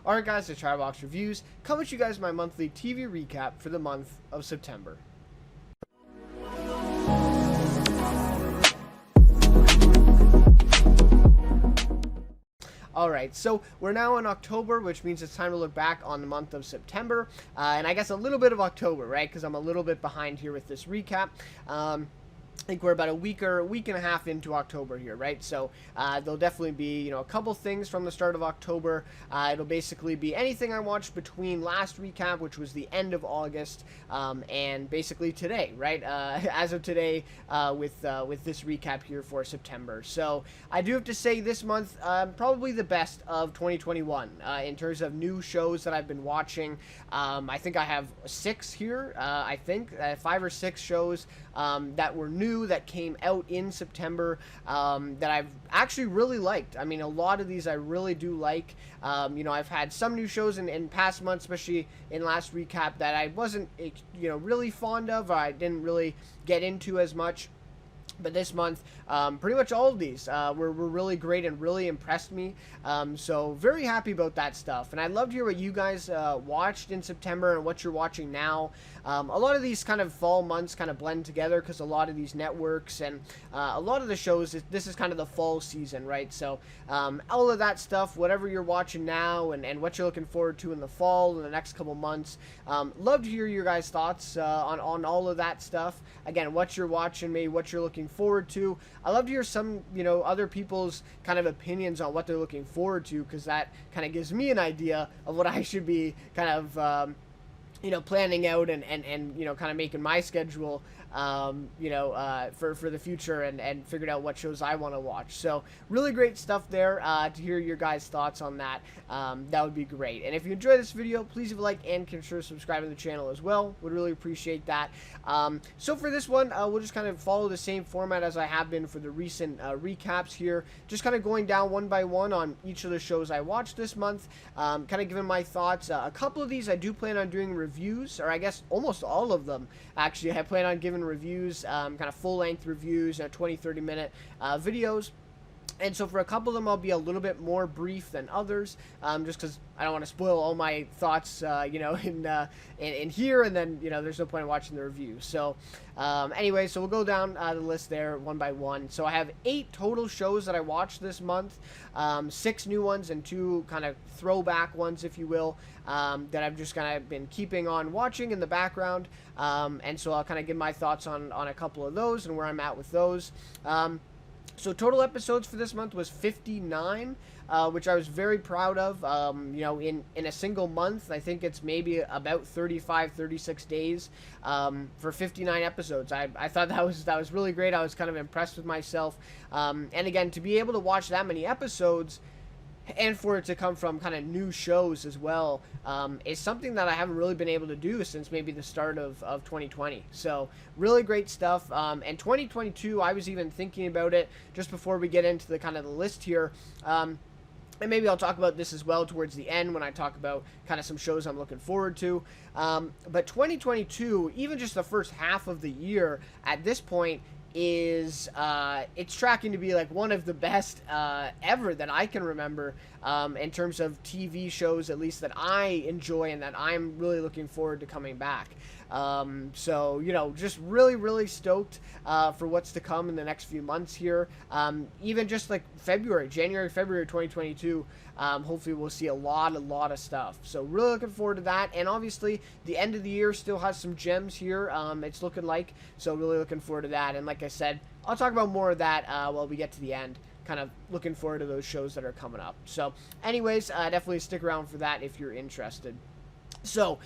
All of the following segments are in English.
Alright guys, the Chatterbox Reviews, coming to you guys my monthly TV recap for the month of September. Alright, so we're now in October, which means it's time to look back on the month of September, and I guess a little bit of October, right, because I'm a little bit behind here with this recap. I think we're about a week and a half into October here, right? So there'll definitely be, a couple things from the start of October. It'll basically be anything I watched between last recap, which was the end of August, and basically today, right? As of today, with this recap here for September. So I do have to say this month, probably the best of 2021 in terms of new shows that I've been watching. I think I have 6 here. I think 5 or 6 shows that were new, that came out in September, that I've actually really liked. I mean, a lot of these I really do like. I've had some new shows in past months, especially in last recap, that I wasn't, really fond of, or I didn't really get into as much. But this month, pretty much all of these were really great and really impressed me. So very happy about that stuff. And I'd love to hear what you guys watched in September and what you're watching now. A lot of these kind of fall months kind of blend together because a lot of these networks and a lot of the shows, this is kind of the fall season, right? So all of that stuff, whatever you're watching now and what you're looking forward to in the fall in the next couple months. Love to hear your guys' thoughts on all of that stuff. Again, what you're watching, maybe what you're looking forward to. I love to hear some, other people's kind of opinions on what they're looking forward to, because that kind of gives me an idea of what I should be kind of, planning out and kind of making my schedule, for the future and figured out what shows I want to watch. So really great stuff there. To hear your guys' thoughts on that, that would be great. And if you enjoyed this video, please leave a like and consider subscribing to the channel as well. Would really appreciate that. So for this one, we'll just kind of follow the same format as I have been for the recent recaps here. Just kind of going down one by one on each of the shows I watched this month. Kind of giving my thoughts. A couple of these I do plan on doing reviews, or I guess almost all of them actually. I plan on giving reviews, kind of full-length reviews, 20-30 minute videos. And so for a couple of them, I'll be a little bit more brief than others, just because I don't want to spoil all my thoughts, in here, and then, there's no point in watching the review. So, anyway, so we'll go down the list there one by one. So I have 8 total shows that I watched this month, 6 new ones and 2 kind of throwback ones, if you will, that I've just kind of been keeping on watching in the background. And so I'll kind of give my thoughts on a couple of those and where I'm at with those. So total episodes for this month was 59, which I was very proud of. In a single month, I think it's maybe about 35, 36 days for 59 episodes. I thought that was really great. I was kind of impressed with myself. And again, to be able to watch that many episodes and for it to come from kind of new shows as well, is something that I haven't really been able to do since maybe the start of 2020. So really great stuff. And 2022, I was even thinking about it just before we get into the kind of the list here. And maybe I'll talk about this as well towards the end when I talk about kind of some shows I'm looking forward to. But 2022, even just the first half of the year at this point, is it's tracking to be like one of the best ever that I can remember, in terms of TV shows, at least that I enjoy and that I'm really looking forward to coming back. So just really stoked for what's to come in the next few months here. Even just like January, February 2022, hopefully we'll see a lot of stuff. So really looking forward to that. And obviously the end of the year still has some gems here, it's looking like. So really looking forward to that. And like I said, I'll talk about more of that while we get to the end. Kind of looking forward to those shows that are coming up. So anyways, definitely stick around for that if you're interested. So,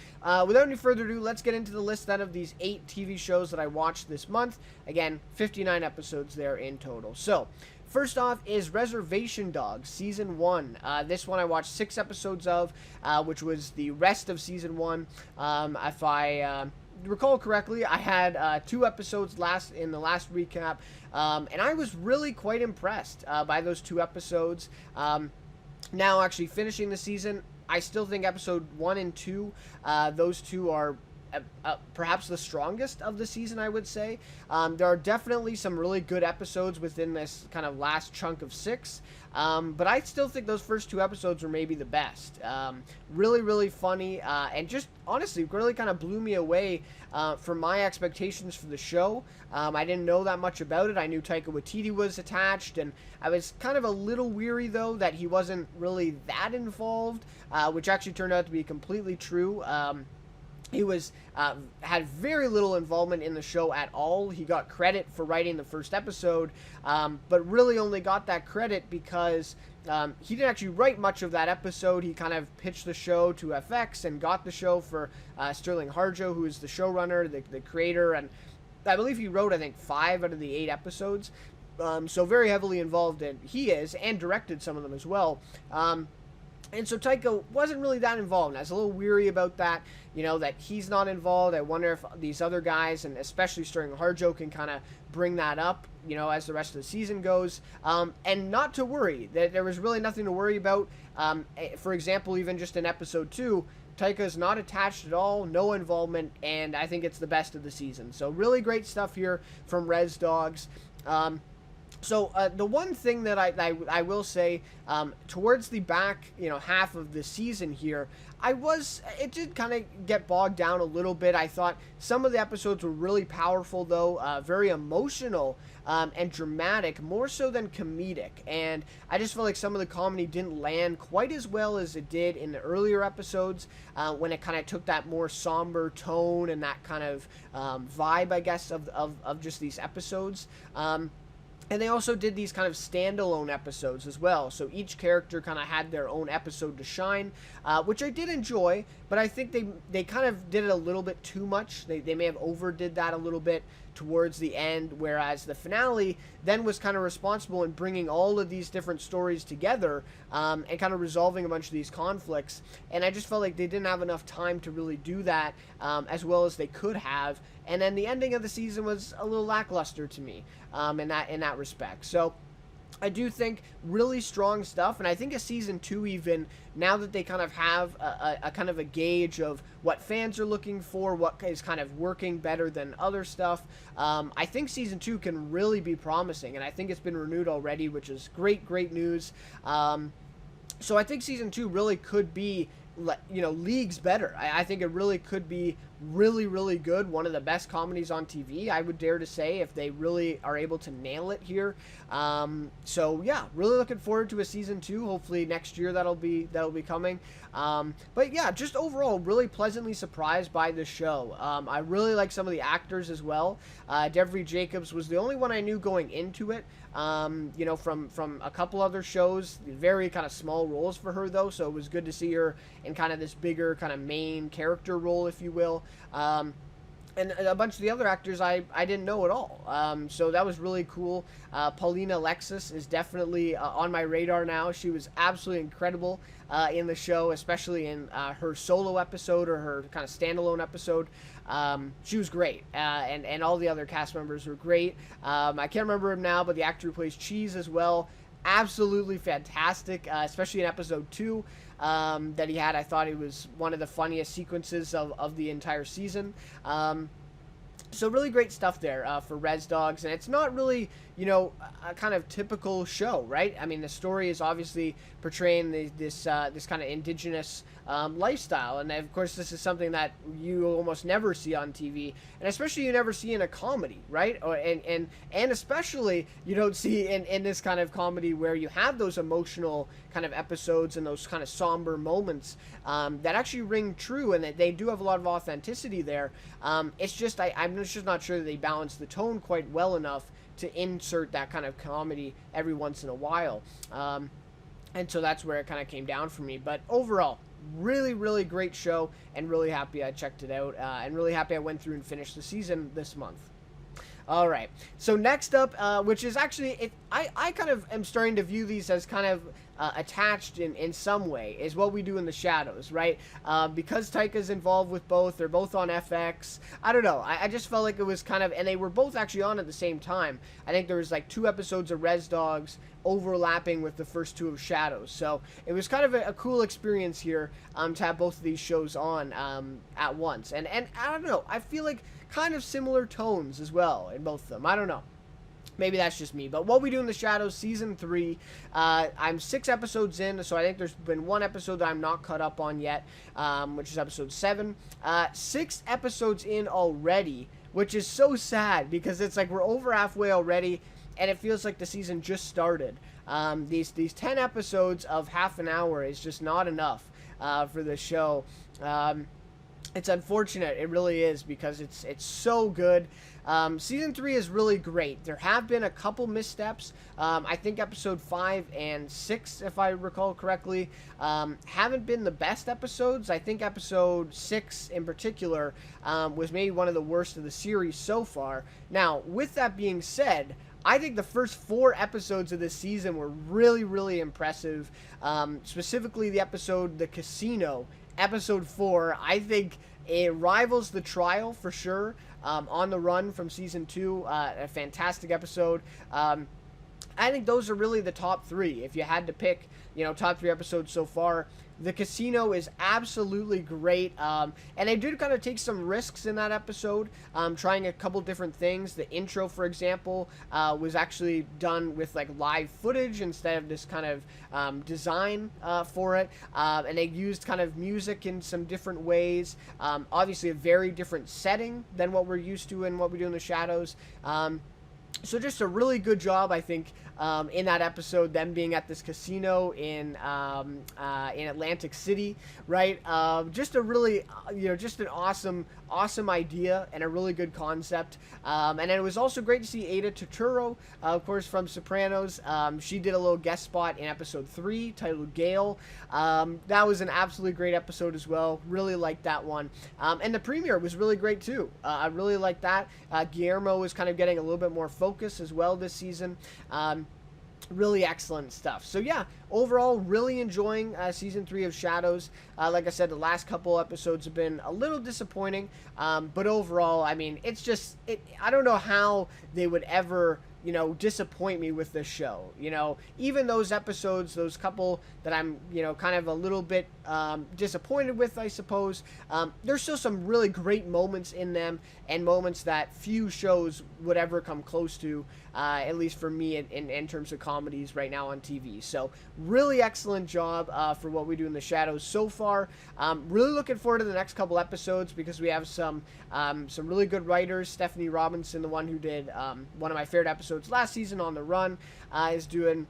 without any further ado, let's get into the list then of these 8 TV shows that I watched this month. Again, 59 episodes there in total. So, first off is Reservation Dogs Season 1. This one I watched 6 episodes of, which was the rest of Season 1. If I recall correctly, I had 2 episodes in the last recap, and I was really quite impressed by those 2 episodes. Now, actually finishing the season, I still think episode 1 and 2, those 2 are perhaps the strongest of the season, I would say. There are definitely some really good episodes within this kind of last chunk of 6. But I still think those first 2 episodes were maybe the best. Really, really funny, and just honestly really kind of blew me away from my expectations for the show. I didn't know that much about it. I knew Taika Waititi was attached, and I was kind of a little weary, though, that he wasn't really that involved, which actually turned out to be completely true. He was had very little involvement in the show at all. He got credit for writing the first episode, but really only got that credit because he didn't actually write much of that episode. He kind of pitched the show to FX and got the show for Sterling Harjo, who is the showrunner, the creator, and I believe he wrote, I think, 5 out of the 8 episodes. So very heavily involved in, he is, and directed some of them as well. And so Taika wasn't really that involved, and I was a little weary about that, that he's not involved. I wonder if these other guys, and especially Sterling Harjo, can kind of bring that up, as the rest of the season goes. And not to worry, that there was really nothing to worry about. For example, even just in episode 2, Taika's not attached at all, no involvement, and I think it's the best of the season. So really great stuff here from Res Dogs. So the one thing that I will say, towards the back, half of the season here, it did kind of get bogged down a little bit. I thought some of the episodes were really powerful, though, very emotional and dramatic, more so than comedic. And I just felt like some of the comedy didn't land quite as well as it did in the earlier episodes, when it kind of took that more somber tone and that kind of vibe, I guess, of just these episodes. And they also did these kind of standalone episodes as well. So each character kind of had their own episode to shine, which I did enjoy, but I think they kind of did it a little bit too much. They may have overdid that a little bit towards the end, whereas the finale then was kind of responsible in bringing all of these different stories together, and kind of resolving a bunch of these conflicts. And I just felt like they didn't have enough time to really do that as well as they could have. And then the ending of the season was a little lackluster to me, in that respect. So I do think really strong stuff, and I think a season 2, even now that they kind of have a kind of a gauge of what fans are looking for, what is kind of working better than other stuff, I think season 2 can really be promising, and I think it's been renewed already, which is great news. So I think season 2 really could be, leagues better. I think it really could be really good, one of the best comedies on TV, I would dare to say, if they really are able to nail it here. So yeah, really looking forward to a season 2. Hopefully next year that'll be coming. But yeah, just overall really pleasantly surprised by this show. I really like some of the actors as well. Devery Jacobs was the only one I knew going into it. From a couple other shows, very kind of small roles for her though, so it was good to see her in kind of this bigger kind of main character role, if you will. And a bunch of the other actors I didn't know at all. So that was really cool. Paulina Alexis is definitely on my radar now. She was absolutely incredible in the show, especially in her solo episode or her kind of standalone episode. She was great, and all the other cast members were great. I can't remember him now, but the actor who plays Cheese as well, absolutely fantastic, especially in episode 2 that he had. I thought it was one of the funniest sequences of the entire season. So really great stuff there for Res Dogs, and it's not really, a kind of typical show, right? I mean, the story is obviously portraying this kind of indigenous lifestyle, and of course this is something that you almost never see on TV, and especially you never see in a comedy, right? And especially you don't see in this kind of comedy where you have those emotional kind of episodes and those kind of somber moments that actually ring true, and that they do have a lot of authenticity there. It's just I'm just not sure that they balance the tone quite well enough to insert that kind of comedy every once in a while. And so that's where it kind of came down for me. But overall, really great show, and really happy I checked it out, and really happy I went through and finished the season this month. All right, so next up, which is actually, I kind of am starting to view these as kind of attached in some way is What We Do in the Shadows, right? Because Taika's involved with both, they're both on FX. I don't know. I just felt like it was kind of, and they were both actually on at the same time. I think there was like 2 episodes of Res Dogs overlapping with the first 2 of Shadows. So it was kind of a cool experience here to have both of these shows on at once. And I don't know. I feel like kind of similar tones as well in both of them. I don't know. Maybe that's just me. But What We Do in the Shadows, Season 3, I'm 6 episodes in, so I think there's been 1 episode that I'm not caught up on yet, which is episode 7. 6 episodes in already, which is so sad, because it's like we're over halfway already, and it feels like the season just started. These 10 episodes of half an hour is just not enough for the show. It's unfortunate, it really is, because it's so good. Season 3 is really great. There have been a couple missteps. I think episode 5 and 6, if I recall correctly, haven't been the best episodes. I think episode 6 in particular was maybe one of the worst of the series so far. Now, with that being said, I think the first 4 episodes of this season were really, really impressive. Specifically the episode The Casino, episode 4, I think it rivals The Trial for sure. On the Run from season 2, a fantastic episode. I think those are really the top 3. If you had to pick, top 3 episodes so far, The Casino is absolutely great. And they did kind of take some risks in that episode, trying a couple different things. The intro, for example, was actually done with like live footage instead of this kind of design for it. And they used kind of music in some different ways. Obviously a very different setting than what we're used to in What We Do in the Shadows. So just a really good job, I think, in that episode, them being at this casino in Atlantic City, right? Just a really, just an awesome idea and a really good concept. And it was also great to see Ada Turturro, of course, from Sopranos. She did a little guest spot in episode 3 titled Gale. That was an absolutely great episode as well. Really liked that one. And the premiere was really great too. I really liked that. Guillermo was kind of getting a little bit more focus as well this season. Really excellent stuff. So yeah, overall, really enjoying season 3 of Shadows. Like I said, the last couple episodes have been a little disappointing, but overall, I mean, it's just, I don't know how they would ever, disappoint me with this show. Even those episodes, those couple that I'm, kind of a little bit disappointed with, I suppose, there's still some really great moments in them, and moments that few shows would ever come close to, at least for me in terms of comedies right now on TV. So really excellent job for What We Do in the Shadows so far. Really looking forward to the next couple episodes, because we have some really good writers. Stephanie Robinson, the one who did one of my favorite episodes last season, On the Run, is doing,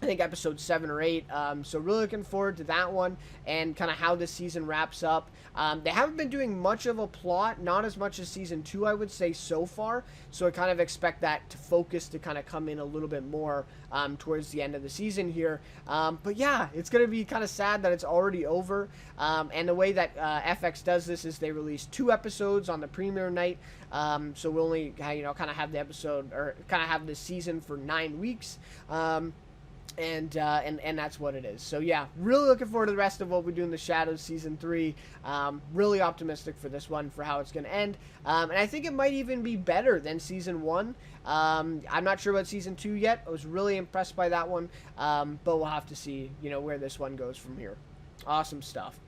I think, episode 7 or 8. So really looking forward to that one, and kind of how this season wraps up. They haven't been doing much of a plot, not as much as season 2, I would say, so far. So I kind of expect that focus to kind of come in a little bit more towards the end of the season here. But yeah, it's going to be kind of sad that it's already over. And the way that FX does this is they release 2 episodes on the premiere night. So we'll only, kind of have the episode, or kind of have the season for 9 weeks. And that's what it is. So yeah, really looking forward to the rest of What We Do in the Shadows season 3. Really optimistic for this one, for how it's going to end. And I think it might even be better than season 1. I'm not sure about season 2 yet. I was really impressed by that one. But we'll have to see, where this one goes from here. Awesome stuff.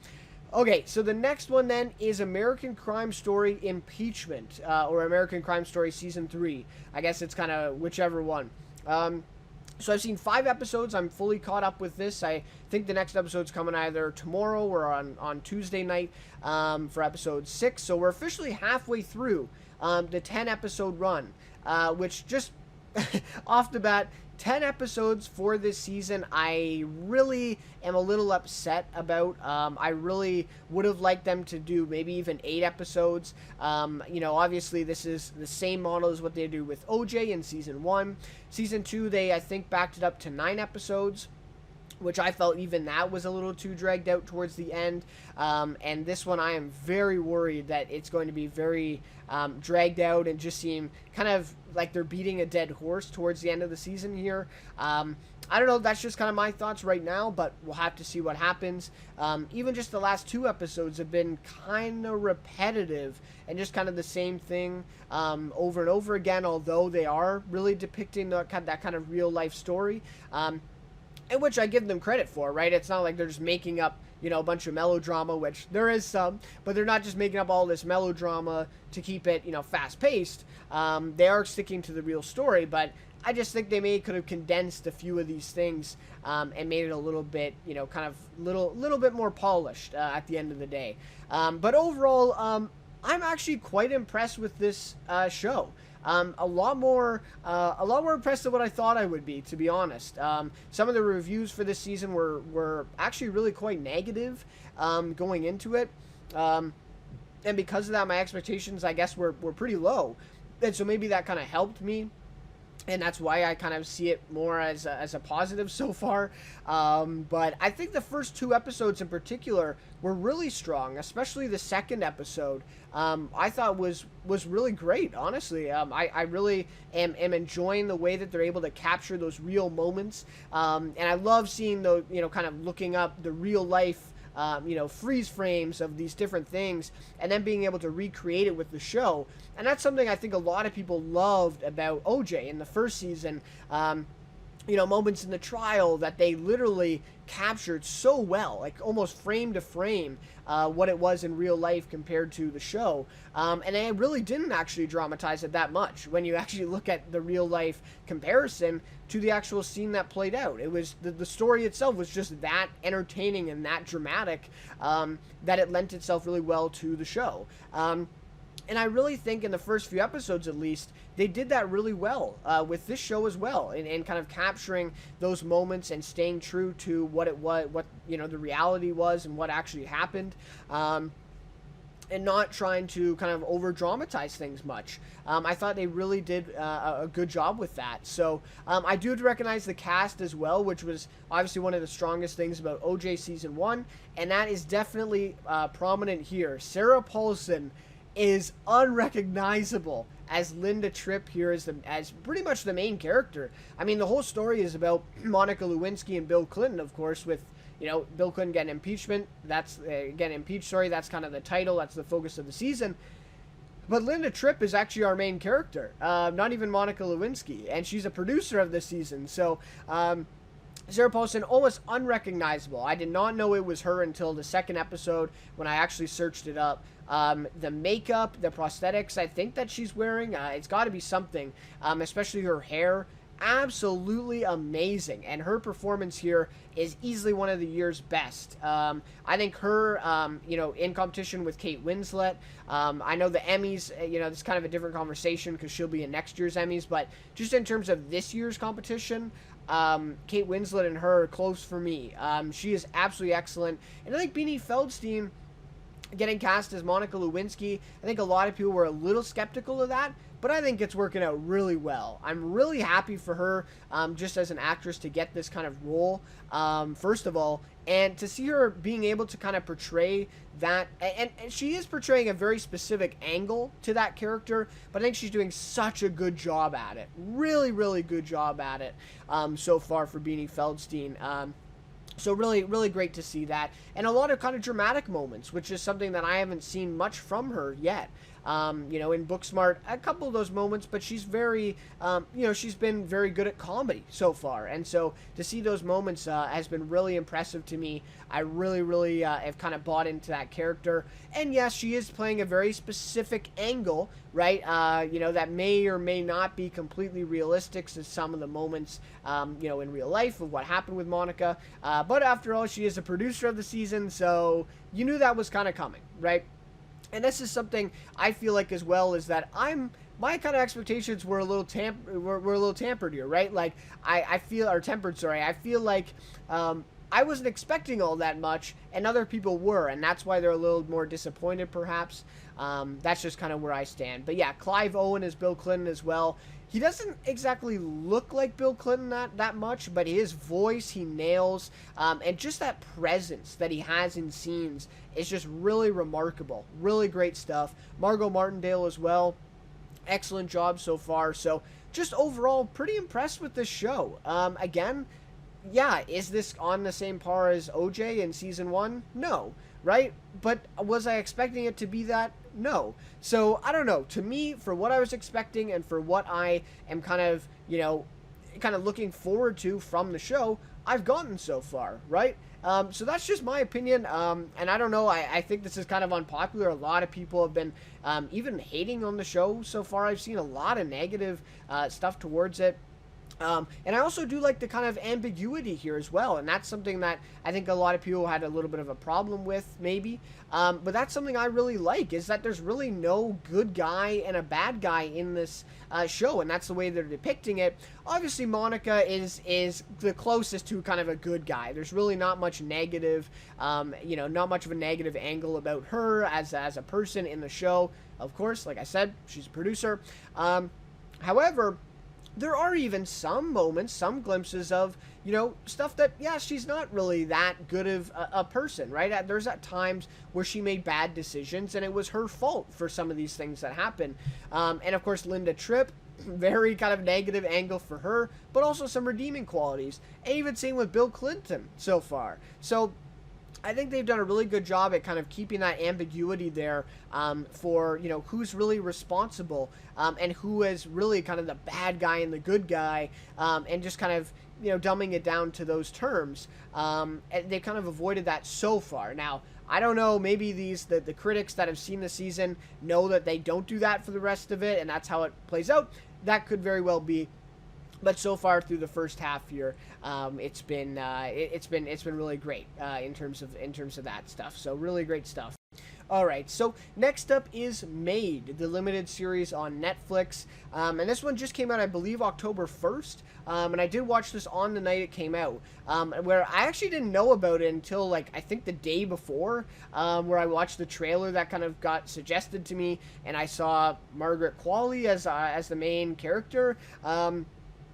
Okay, so the next one then is American Crime Story Impeachment, or American Crime Story season 3. I guess it's kind of whichever one. So I've seen 5 episodes. I'm fully caught up with this. I think the next episode's coming either tomorrow or on Tuesday night for episode 6. So we're officially halfway through the 10-episode run, which just off the bat, 10 episodes for this season, I really am a little upset about. I really would have liked them to do maybe even 8 episodes. Obviously this is the same model as what they do with OJ in season 1. Season 2, they, I think, backed it up to 9 episodes. which I felt even that was a little too dragged out towards the end. And this one, I am very worried that it's going to be very dragged out and just seem kind of like they're beating a dead horse towards the end of the season here. I don't know, that's just kind of my thoughts right now, but we'll have to see what happens. Even just the last 2 episodes have been kind of repetitive and just kind of the same thing over and over again, although they are really depicting that kind of real life story. In which I give them credit for, right? It's not like they're just making up, a bunch of melodrama, which there is some, but they're not just making up all this melodrama to keep it, fast-paced. They are sticking to the real story, but I just think they could have condensed a few of these things and made it a little bit, kind of little bit more polished at the end of the day. But overall, I'm actually quite impressed with this show. A lot more impressed than what I thought I would be, to be honest. Some of the reviews for this season were actually really quite negative going into it, and because of that, my expectations, I guess, were pretty low, and so maybe that kind of helped me. And that's why I kind of see it more as a positive so far. But I think the first 2 episodes in particular were really strong, especially the second episode. I thought was really great, honestly. I really am enjoying the way that they're able to capture those real moments. And I love seeing the, kind of looking up the real life freeze frames of these different things and then being able to recreate it with the show. And that's something I think a lot of people loved about OJ in the first season. Moments in the trial that they literally captured so well, like almost frame to frame, what it was in real life compared to the show. And they really didn't actually dramatize it that much when you actually look at the real life comparison to the actual scene that played out. It was the story itself was just that entertaining and that dramatic that it lent itself really well to the show. And I really think in the first few episodes, at least, they did that really well with this show as well, and kind of capturing those moments and staying true to what it was, what the reality was, and what actually happened, and not trying to kind of over dramatize things much. I thought they really did a good job with that. So I do recognize the cast as well, which was obviously one of the strongest things about OJ season 1, and that is definitely prominent here. Sarah Paulson is unrecognizable as Linda Tripp here as pretty much the main character. I mean, the whole story is about Monica Lewinsky and Bill Clinton, of course, with Bill Clinton getting impeachment. That's getting impeached. Sorry, that's kind of the title. That's the focus of the season. But Linda Tripp is actually our main character, not even Monica Lewinsky, and she's a producer of this season. So Sarah Paulson, almost unrecognizable. I did not know it was her until the second episode when I actually searched it up. The makeup, the prosthetics, I think that she's wearing, it's got to be something, especially her hair. Absolutely amazing, and her performance here is easily one of the year's best. I think her, in competition with Kate Winslet. I know the Emmys, it's kind of a different conversation because she'll be in next year's Emmys, but just in terms of this year's competition, Kate Winslet and her are close for me. She is absolutely excellent, and I think Beanie Feldstein getting cast as Monica Lewinsky, I think a lot of people were a little skeptical of that, but I think it's working out really well. I'm really happy for her, just as an actress, to get this kind of role, first of all, and to see her being able to kind of portray that, and she is portraying a very specific angle to that character, but I think she's doing such a good job at it. Really, really good job at it so far for Beanie Feldstein. So really, really great to see that. And a lot of kind of dramatic moments, which is something that I haven't seen much from her yet. In Booksmart, a couple of those moments, but she's very, she's been very good at comedy so far. And so to see those moments has been really impressive to me. I really, really have kind of bought into that character. And yes, she is playing a very specific angle, right? That may or may not be completely realistic to some of the moments, in real life of what happened with Monica. But after all, she is a producer of the season, so you knew that was kind of coming, right? And this is something I feel like as well, is that my kind of expectations were a little tampered here, right? Like I feel, or tempered, sorry. I feel like I wasn't expecting all that much, and other people were, and that's why they're a little more disappointed, perhaps. That's just kind of where I stand. But yeah, Clive Owen is Bill Clinton as well. He doesn't exactly look like Bill Clinton that much, but his voice he nails, and just that presence that he has in scenes is just really remarkable. Really great stuff. Margot Martindale as well. Excellent job so far. So just overall, pretty impressed with this show. Again, yeah, is this on the same par as OJ in season 1? No, right? But was I expecting it to be that? No. So, I don't know. To me, for what I was expecting and for what I am kind of, kind of looking forward to from the show, I've gotten so far, right? So that's just my opinion, and I don't know, I think this is kind of unpopular. A lot of people have been even hating on the show so far. I've seen a lot of negative stuff towards it. And I also do like the kind of ambiguity here as well, and that's something that I think a lot of people had a little bit of a problem with, maybe. But that's something I really like, is that there's really no good guy and a bad guy in this show, and that's the way they're depicting it. Obviously, Monica is the closest to kind of a good guy. There's really not much negative, not much of a negative angle about her as a person in the show. Of course, like I said, she's a producer. However, there are even some moments, some glimpses of, stuff that, yeah, she's not really that good of a person, right? There's at times where she made bad decisions, and it was her fault for some of these things that happen. And of course, Linda Tripp, very kind of negative angle for her, but also some redeeming qualities. And even same with Bill Clinton so far. So I think they've done a really good job at kind of keeping that ambiguity there for, who's really responsible and who is really kind of the bad guy and the good guy, and just kind of, dumbing it down to those terms. And they've kind of avoided that so far. Now, I don't know, maybe the critics that have seen the season know that they don't do that for the rest of it, and that's how it plays out. That could very well be. But so far through the first half here, it's been really great in terms of that stuff. So really great stuff. All right, so next up is Maid, the limited series on Netflix, and this one just came out, I believe, October 1st, and I did watch this on the night it came out, where I actually didn't know about it until, I think the day before, where I watched the trailer that kind of got suggested to me, and I saw Margaret Qualley as the main character,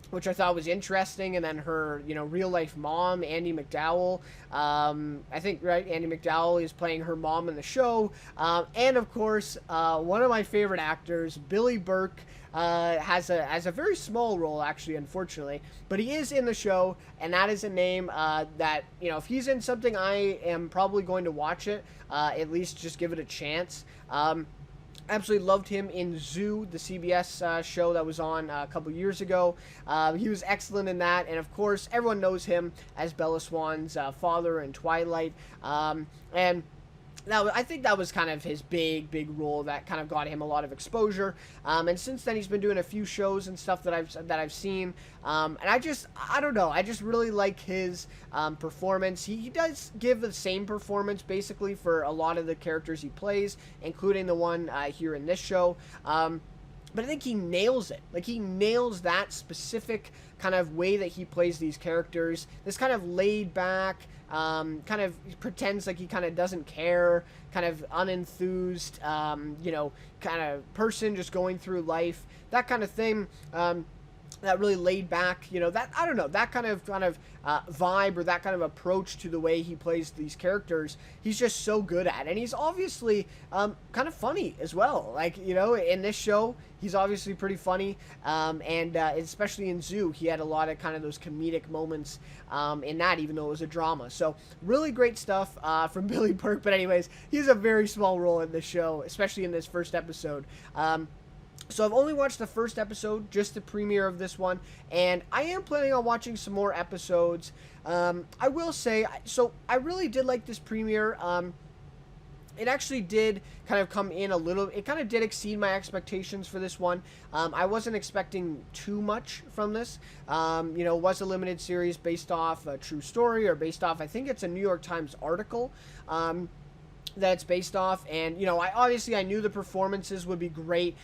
which I thought was interesting, and then her, real-life mom, Andie MacDowell, I think, right, Andie MacDowell is playing her mom in the show, and of course, one of my favorite actors, Billy Burke, has a very small role, actually, unfortunately, but he is in the show, and that is a name that, if he's in something, I am probably going to watch it, at least just give it a chance. Absolutely loved him in Zoo, the CBS show that was on a couple years ago. He was excellent in that, and of course, everyone knows him as Bella Swan's father in Twilight. And I think that was kind of his big role that kind of got him a lot of exposure. And since then, he's been doing a few shows and stuff that I've seen. And I don't know. I just really like his performance. He does give the same performance basically for a lot of the characters he plays, including the one here in this show. But I think he nails it. He nails that specific kind of way that he plays these characters. This kind of laid back, kind of pretends like he kind of doesn't care, kind of unenthused, kind of person just going through life, that kind of thing. That really laid back, that, I don't know, that kind of vibe or that kind of approach to the way he plays these characters, he's just so good at. And he's obviously kind of funny as well. In this show, he's obviously pretty funny. And especially in Zoo, he had a lot of kind of those comedic moments in that, even though it was a drama. So really great stuff from Billy Burke. But anyways, he's a very small role in this show, especially in this first episode. So I've only watched the first episode, just the premiere of this one, and I am planning on watching some more episodes. I will say, so I really did like this premiere. It actually did kind of come in a little, it kind of did exceed my expectations for this one. I wasn't expecting too much from this. It was a limited series based off a true story, or based off, I think it's a New York Times article. that it's based off. And I knew the performances would be great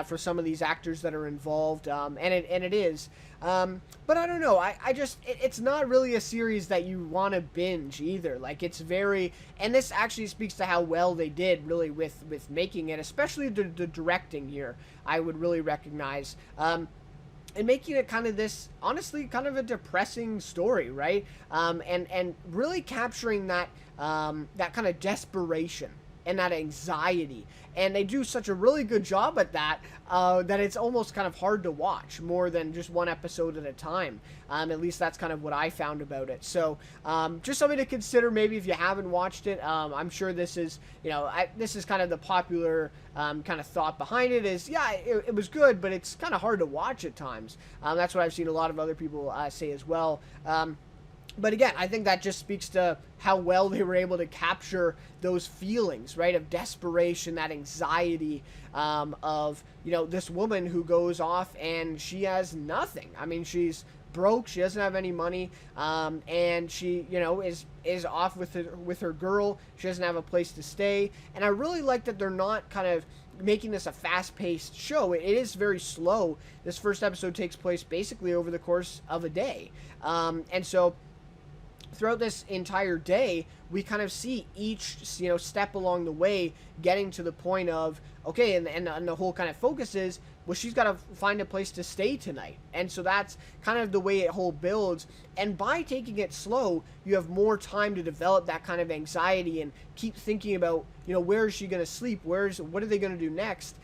for some of these actors that are involved, and it is. But I don't know. I just it's not really a series that you want to binge either. Like, it's very, and this actually speaks to how well they did really with making it, especially the directing here. I would really recognize. And making it kind of this, honestly, kind of a depressing story, right? And really capturing that that kind of desperation and that anxiety. And they do such a really good job at that that it's almost kind of hard to watch more than just one episode at a time. At least that's kind of what I found about it. So just something to consider maybe if you haven't watched it. I'm sure this is, this is kind of the popular kind of thought behind it is, yeah, it was good, but it's kind of hard to watch at times. That's what I've seen a lot of other people say as well. But again, I think that just speaks to how well they were able to capture those feelings, right, of desperation, that anxiety of, this woman who goes off and she has nothing. I mean, she's broke, she doesn't have any money, and she, is off with her girl. She doesn't have a place to stay. And I really like that they're not kind of making this a fast-paced show. It is very slow. This first episode takes place basically over the course of a day. And so throughout this entire day, we kind of see each, step along the way getting to the point of, okay, and the whole kind of focus is, well, she's got to find a place to stay tonight. And so that's kind of the way it whole builds. And by taking it slow, you have more time to develop that kind of anxiety and keep thinking about, where is she going to sleep? What are they going to do next?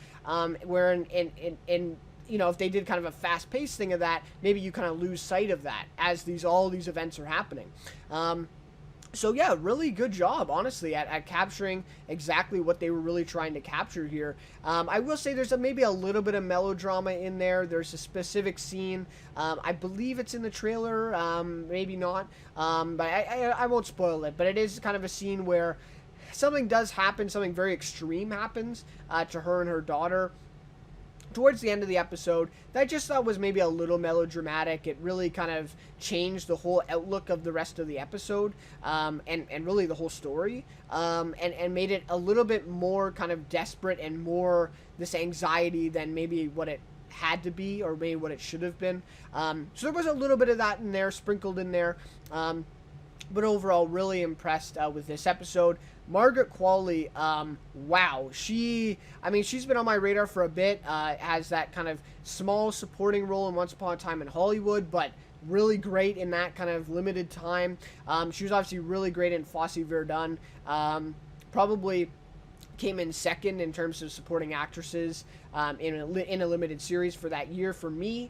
Where in if they did kind of a fast-paced thing of that, maybe you kind of lose sight of that as all these events are happening. So yeah, really good job, honestly, at capturing exactly what they were really trying to capture here. I will say there's maybe a little bit of melodrama in there. There's a specific scene. I believe it's in the trailer, maybe not, but I won't spoil it. But it is kind of a scene where something does happen, something very extreme happens to her and her daughter towards the end of the episode that I just thought was maybe a little melodramatic. It really kind of changed the whole outlook of the rest of the episode, and really the whole story, and made it a little bit more kind of desperate and more this anxiety than maybe what it had to be or maybe what it should have been. So there was a little bit of that in there, sprinkled in there. But overall, really impressed with this episode. Margaret Qualley, wow. She's been on my radar for a bit. Has that kind of small supporting role in Once Upon a Time in Hollywood, but really great in that kind of limited time. She was obviously really great in Fosse Verdun. Probably came in second in terms of supporting actresses in a limited series for that year for me.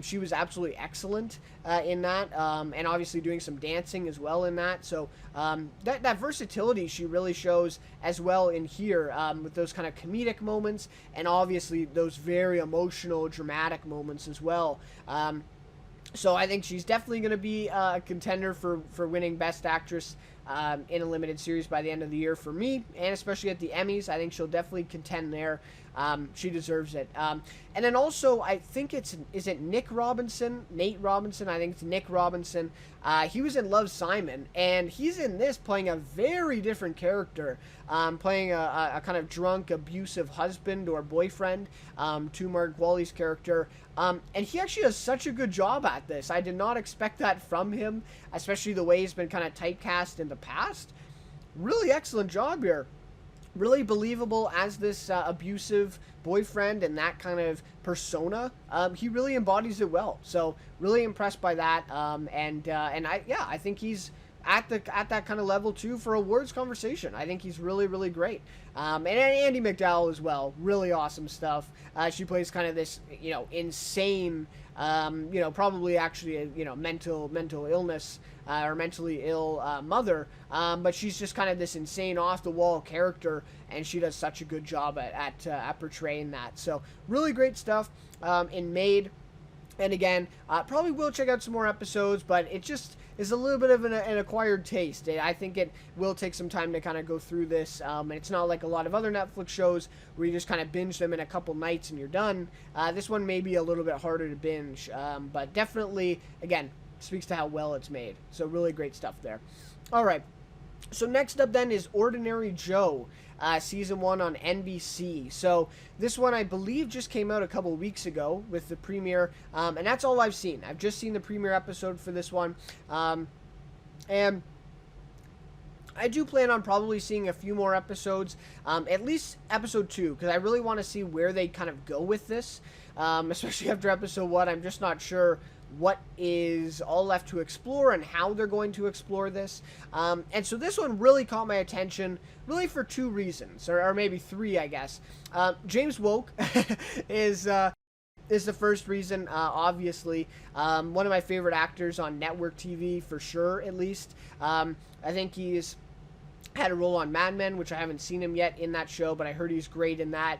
She was absolutely excellent in that, and obviously doing some dancing as well in that. So that versatility she really shows as well in here, with those kind of comedic moments and obviously those very emotional, dramatic moments as well. So I think she's definitely going to be a contender for winning Best Actress in a limited series by the end of the year for me, and especially at the Emmys. I think she'll definitely contend there. She deserves it. And then also, I think is it Nick Robinson? Nate Robinson? I think it's Nick Robinson. He was in Love, Simon, and he's in this playing a very different character, playing a kind of drunk, abusive husband or boyfriend to Mark Qualley's character. And he actually does such a good job at this. I did not expect that from him, especially the way he's been kind of typecast in the past. Really excellent job here. Really believable as this abusive boyfriend and that kind of persona. He really embodies it well. So really impressed by that. I think he's at that kind of level too for awards conversation. I think he's really, really great. And Andie MacDowell as well. Really awesome stuff. She plays kind of this, insane, probably actually a, mental illness or mentally ill mother. But she's just kind of this insane off the wall character, and she does such a good job at portraying that. So really great stuff in Maid. And again, probably will check out some more episodes, but it just is a little bit of an acquired taste. I think it will take some time to kind of go through this. And it's not like a lot of other Netflix shows where you just kind of binge them in a couple nights and you're done. This one may be a little bit harder to binge, but definitely, again, speaks to how well it's made. So really great stuff there. All right. So next up then is Ordinary Joe, season 1 on NBC. So this one I believe just came out a couple weeks ago with the premiere, and that's all I've seen. I've just seen the premiere episode for this one, and I do plan on probably seeing a few more episodes, at least episode 2, because I really want to see where they kind of go with this, especially after episode 1. I'm just not sure what is all left to explore and how they're going to explore this. And so this one really caught my attention, really for 2 reasons, or maybe 3, I guess. James Woke is the first reason, obviously. One of my favorite actors on network TV, for sure, at least. I think he's had a role on Mad Men, which I haven't seen him yet in that show, but I heard he's great in that.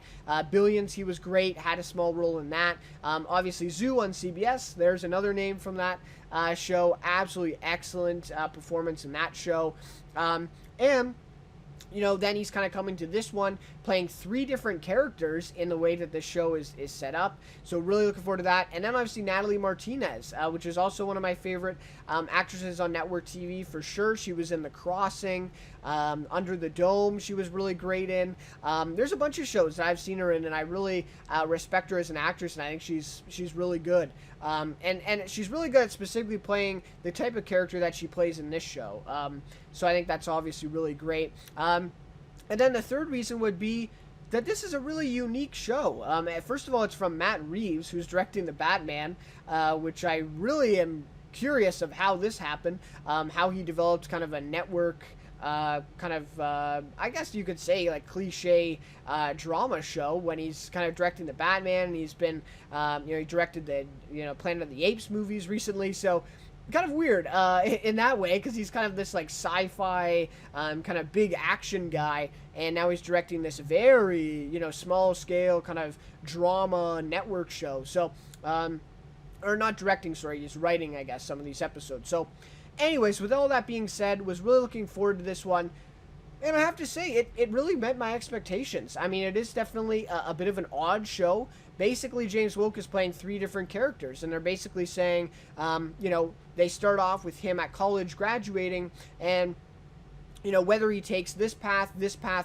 Billions, he was great, had a small role in that. Obviously, Zoo on CBS, there's another name from that show. Absolutely excellent performance in that show. And then he's kind of coming to this one, playing 3 different characters in the way that this show is set up. So really looking forward to that. And then obviously Natalie Martinez, which is also one of my favorite actresses on network TV for sure. She was in The Crossing, Under the Dome, she was really great in. There's a bunch of shows that I've seen her in, and I really respect her as an actress, and I think she's really good. And she's really good at specifically playing the type of character that she plays in this show. So I think that's obviously really great. And then the third reason would be that this is a really unique show. First of all, it's from Matt Reeves, who's directing The Batman, which I really am curious of how this happened, how he developed kind of a network I guess you could say, like, cliche drama show when he's kind of directing The Batman, and he's been, he directed the, Planet of the Apes movies recently, so kind of weird in that way, because he's kind of this, like, sci-fi kind of big action guy, and now he's directing this very, small scale kind of drama network show. So, or not directing, sorry, he's writing, I guess, some of these episodes. So, anyways, with all that being said, was really looking forward to this one. And I have to say, it really met my expectations. I mean, it is definitely a bit of an odd show. Basically, James Woke is playing 3 different characters, and they're basically saying, they start off with him at college graduating, and, whether he takes this path,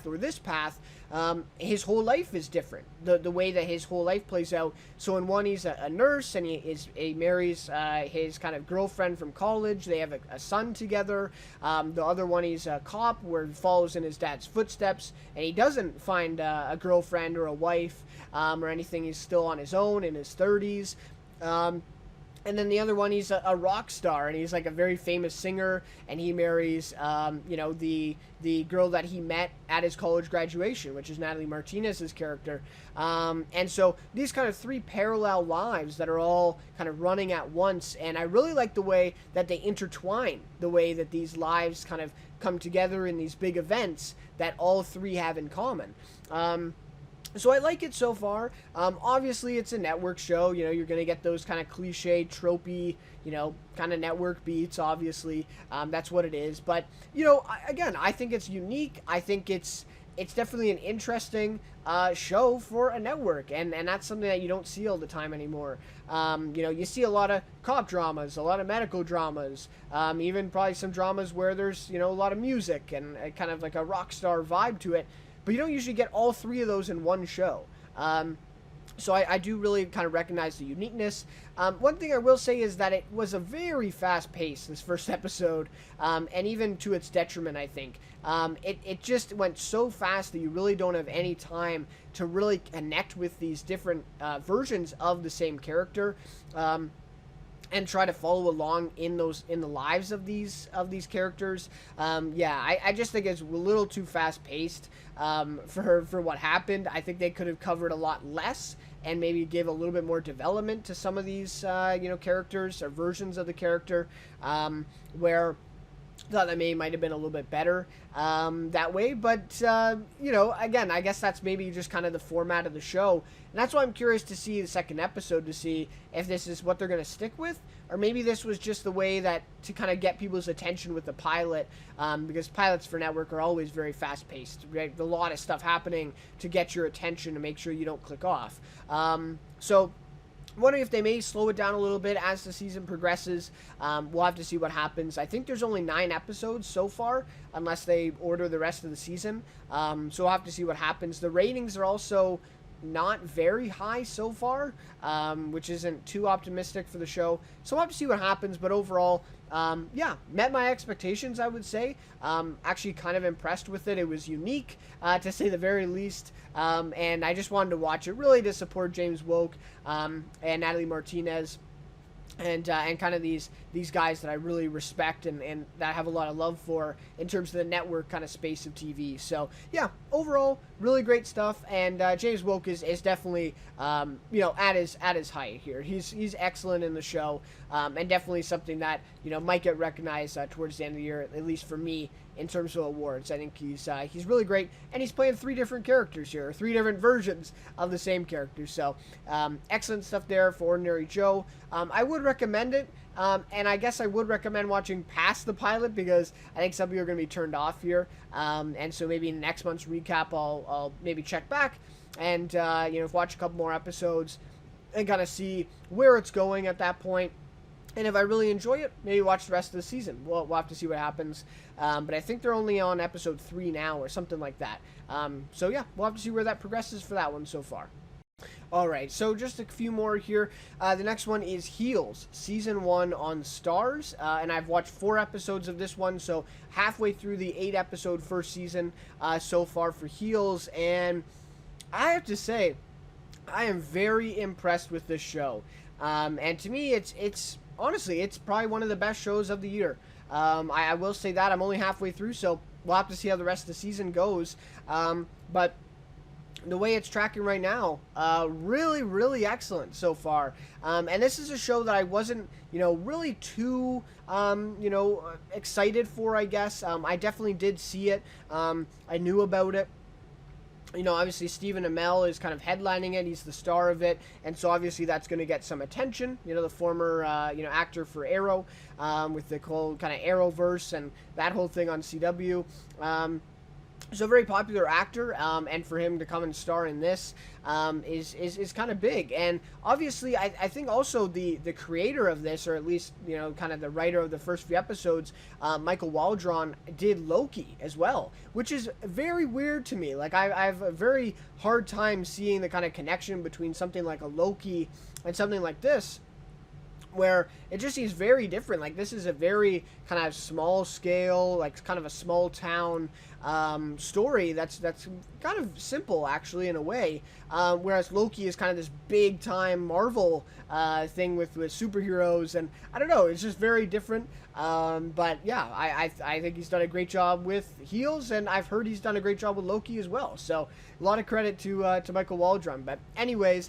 or this path, his whole life is different. The way that his whole life plays out. So in one, he's a nurse, and he marries his kind of girlfriend from college. They have a son together. The other one, he's a cop, where he follows in his dad's footsteps, and he doesn't find a girlfriend or a wife or anything. He's still on his own in his 30s. And then the other one, he's a rock star, and he's like a very famous singer, and he marries, the girl that he met at his college graduation, which is Natalie Martinez's character. And so these kind of 3 parallel lives that are all kind of running at once, and I really like the way that they intertwine, the way that these lives kind of come together in these big events that all 3 have in common. So I like it so far. Obviously, it's a network show. You're going to get those kind of cliche, tropey, kind of network beats, obviously. That's what it is. But, again, I think it's unique. I think it's definitely an interesting show for a network. And that's something that you don't see all the time anymore. You see a lot of cop dramas, a lot of medical dramas, even probably some dramas where there's, a lot of music and kind of like a rock star vibe to it. But you don't usually get all 3 of those in one show. So I do really kind of recognize the uniqueness. One thing I will say is that it was a very fast pace, this first episode, and even to its detriment, I think. It just went so fast that you really don't have any time to really connect with these different versions of the same character. And try to follow along in the lives of these characters. I just think it's a little too fast paced for what happened. I think they could have covered a lot less and maybe give a little bit more development to some of these characters or versions of the character, where I thought that might have been a little bit better that way. But, again, I guess that's maybe just kind of the format of the show. And that's why I'm curious to see the second episode, to see if this is what they're going to stick with. Or maybe this was just the way that to kind of get people's attention with the pilot. Because pilots for network are always very fast-paced. Right? A lot of stuff happening to get your attention to make sure you don't click off. So wondering if they may slow it down a little bit as the season progresses. We'll have to see what happens. I think there's only 9 episodes so far, unless they order the rest of the season. So we'll have to see what happens. The ratings are also not very high so far, which isn't too optimistic for the show. So we'll have to see what happens. But overall, yeah, met my expectations, I would say. Actually kind of impressed with it. It was unique, to say the very least. And I just wanted to watch it really to support James Woke and Natalie Martinez. And kind of these guys that I really respect and that I have a lot of love for in terms of the network kind of space of TV. So yeah, overall, really great stuff. And James Woke is definitely at his height here. He's excellent in the show, and definitely something that might get recognized towards the end of the year, at least for me, in terms of awards. I think he's really great, and he's playing 3 different characters here, 3 different versions of the same character. So excellent stuff there for Ordinary Joe. I would recommend it, and I guess I would recommend watching past the pilot, because I think some people are going to be turned off here, and so maybe in next month's recap I'll maybe check back and watch a couple more episodes and kind of see where it's going at that point. And if I really enjoy it, maybe watch the rest of the season. We'll have to see what happens. But I think they're only on episode 3 now or something like that. So yeah, we'll have to see where that progresses for that one so far. Alright, so just a few more here. The next one is Heels, Season 1 on Starz. And I've watched 4 episodes of this one, so halfway through the 8-episode first season so far for Heels. And I have to say, I am very impressed with this show. And to me, it's honestly, it's probably one of the best shows of the year. I will say that. I'm only halfway through, so we'll have to see how the rest of the season goes. But the way it's tracking right now, really, really excellent so far. And this is a show that I wasn't, really too, excited for, I guess. I definitely did see it. I knew about it. Obviously Stephen Amell is kind of headlining it. He's the star of it. And so obviously that's going to get some attention. The former, actor for Arrow, with the whole kind of Arrowverse and that whole thing on CW. So a very popular actor, and for him to come and star in this is kind of big. And obviously, I think also the creator of this, or at least kind of the writer of the first few episodes, Michael Waldron, did Loki as well, which is very weird to me. Like I have a very hard time seeing the kind of connection between something like a Loki and something like this, where it just seems very different. Like this is a very kind of small scale, like kind of a small town story that's kind of simple actually in a way, whereas Loki is kind of this big time Marvel thing with superheroes, and I don't know, it's just very different. But yeah, I think he's done a great job with Heels, and I've heard he's done a great job with Loki as well. So a lot of credit to Michael Waldron. But anyways,